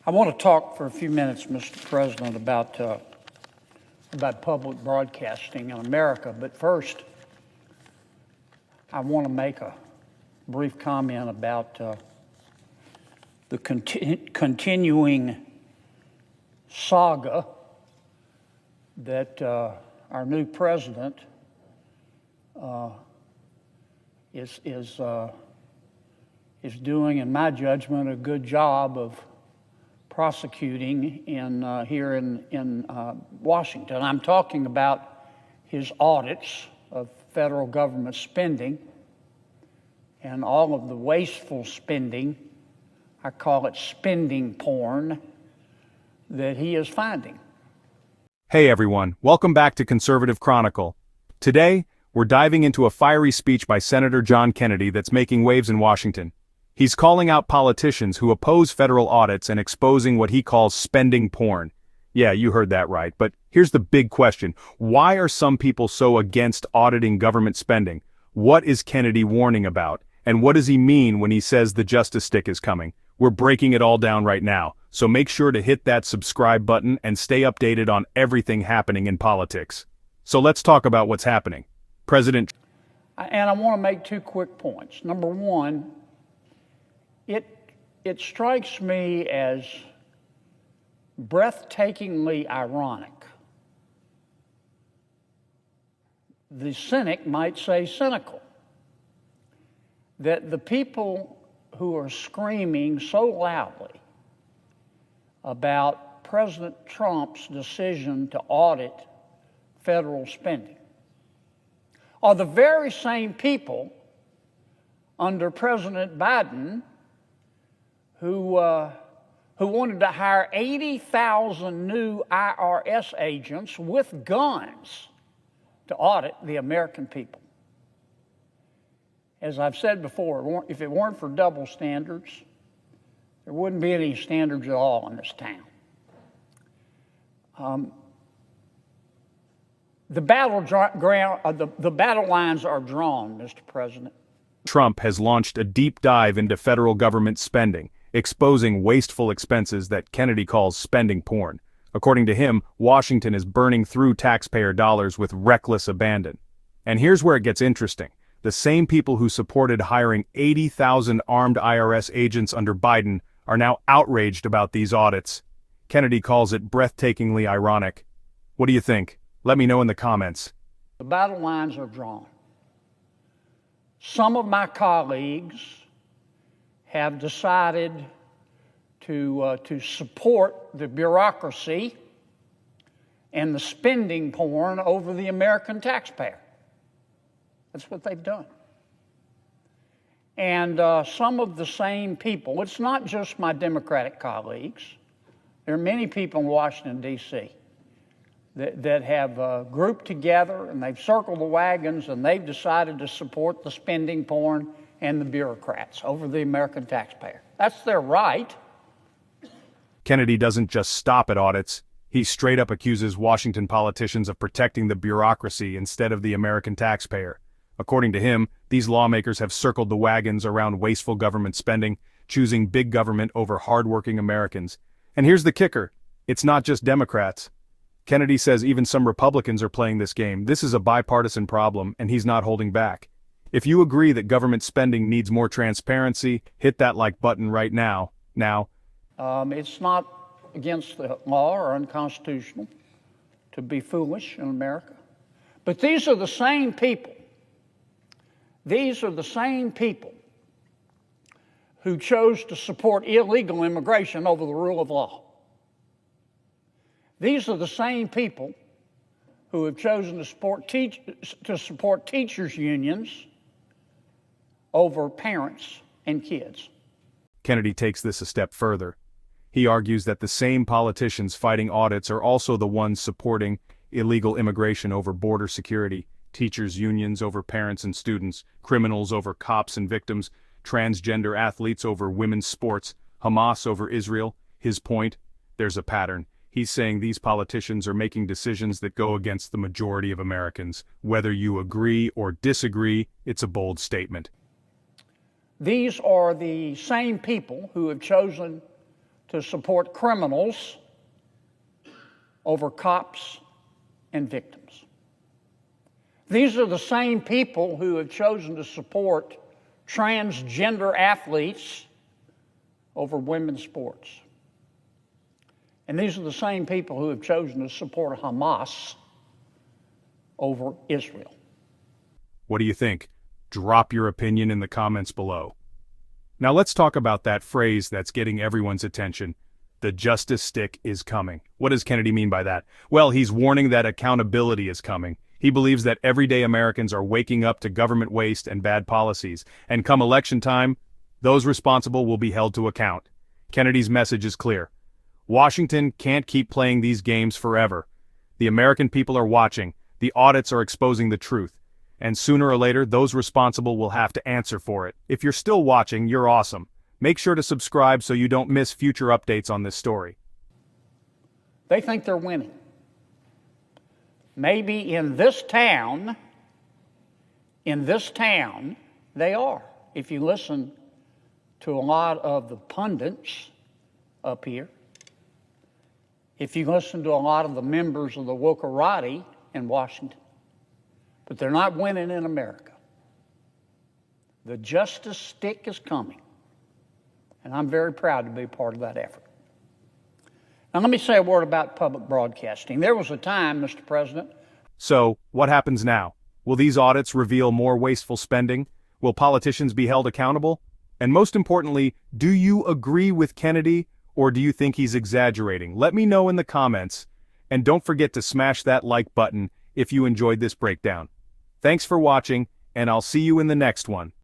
I want to talk for a few minutes, Mr. President, about public broadcasting in America. But first, I want to make a brief comment about the continuing saga that our new president is doing, in my judgment, a good job of prosecuting here in Washington. I'm talking about his audits of federal government spending and all of the wasteful spending, I call it spending porn, that he is finding. Hey everyone, welcome back to Conservative Chronicle. Today, we're diving into a fiery speech by Senator John Kennedy that's making waves in Washington. He's calling out politicians who oppose federal audits and exposing what he calls spending porn. Yeah, you heard that right, but here's the big question. Why are some people so against auditing government spending? What is Kennedy warning about? And what does he mean when he says the justice stick is coming? We're breaking it all down right now, so make sure to hit that subscribe button and stay updated on everything happening in politics. So let's talk about what's happening. And I want to make two quick points. Number one, it strikes me as breathtakingly ironic. The cynic might say cynical, that the people who are screaming so loudly about President Trump's decision to audit federal spending are the very same people under President Biden who wanted to hire 80,000 new IRS agents with guns to audit the American people. As I've said before, if it weren't for double standards, there wouldn't be any standards at all in this town. The battle lines are drawn, Mr. President. Trump has launched a deep dive into federal government spending, exposing wasteful expenses that Kennedy calls spending porn. According to him, Washington is burning through taxpayer dollars with reckless abandon. And here's where it gets interesting. The same people who supported hiring 80,000 armed IRS agents under Biden are now outraged about these audits. Kennedy calls it breathtakingly ironic. What do you think? Let me know in the comments. The battle lines are drawn. Some of my colleagues have decided to support the bureaucracy and the spending porn over the American taxpayer. That's what they've done. And some of the same people, it's not just my Democratic colleagues, there are many people in Washington, D.C. that have grouped together and they've circled the wagons and they've decided to support the spending porn and the bureaucrats over the American taxpayer. That's their right. Kennedy doesn't just stop at audits. He straight up accuses Washington politicians of protecting the bureaucracy instead of the American taxpayer. According to him, these lawmakers have circled the wagons around wasteful government spending, choosing big government over hardworking Americans. And here's the kicker. It's not just Democrats. Kennedy says even some Republicans are playing this game. This is a bipartisan problem, and he's not holding back. If you agree that government spending needs more transparency, hit that like button right now. It's not against the law or unconstitutional to be foolish in America. But these are the same people. These are the same people who chose to support illegal immigration over the rule of law. These are the same people who have chosen to support teachers' unions over parents and kids. Kennedy takes this a step further. He argues that the same politicians fighting audits are also the ones supporting illegal immigration over border security, teachers' unions over parents and students, criminals over cops and victims, transgender athletes over women's sports, Hamas over Israel. His point, there's a pattern. He's saying these politicians are making decisions that go against the majority of Americans. Whether you agree or disagree, it's a bold statement. These are the same people who have chosen to support criminals over cops and victims. These are the same people who have chosen to support transgender athletes over women's sports. And these are the same people who have chosen to support Hamas over Israel. What do you think? Drop your opinion in the comments below. Now let's talk about that phrase that's getting everyone's attention. The justice stick is coming. What does Kennedy mean by that? Well, he's warning that accountability is coming. He believes that everyday Americans are waking up to government waste and bad policies, and come election time, those responsible will be held to account. Kennedy's message is clear. Washington can't keep playing these games forever. The American people are watching, the audits are exposing the truth, and sooner or later, those responsible will have to answer for it. If you're still watching, you're awesome. Make sure to subscribe so you don't miss future updates on this story. They think they're winning. Maybe in this town, they are. If you listen to a lot of the pundits up here, if you listen to a lot of the members of the Wokarati in Washington, but they're not winning in America. The justice stick is coming, and I'm very proud to be part of that effort. Now, let me say a word about public broadcasting. There was a time, Mr. President. So, what happens now? Will these audits reveal more wasteful spending? Will politicians be held accountable? And most importantly, do you agree with Kennedy, or do you think he's exaggerating? Let me know in the comments, and don't forget to smash that like button if you enjoyed this breakdown. Thanks for watching, and I'll see you in the next one.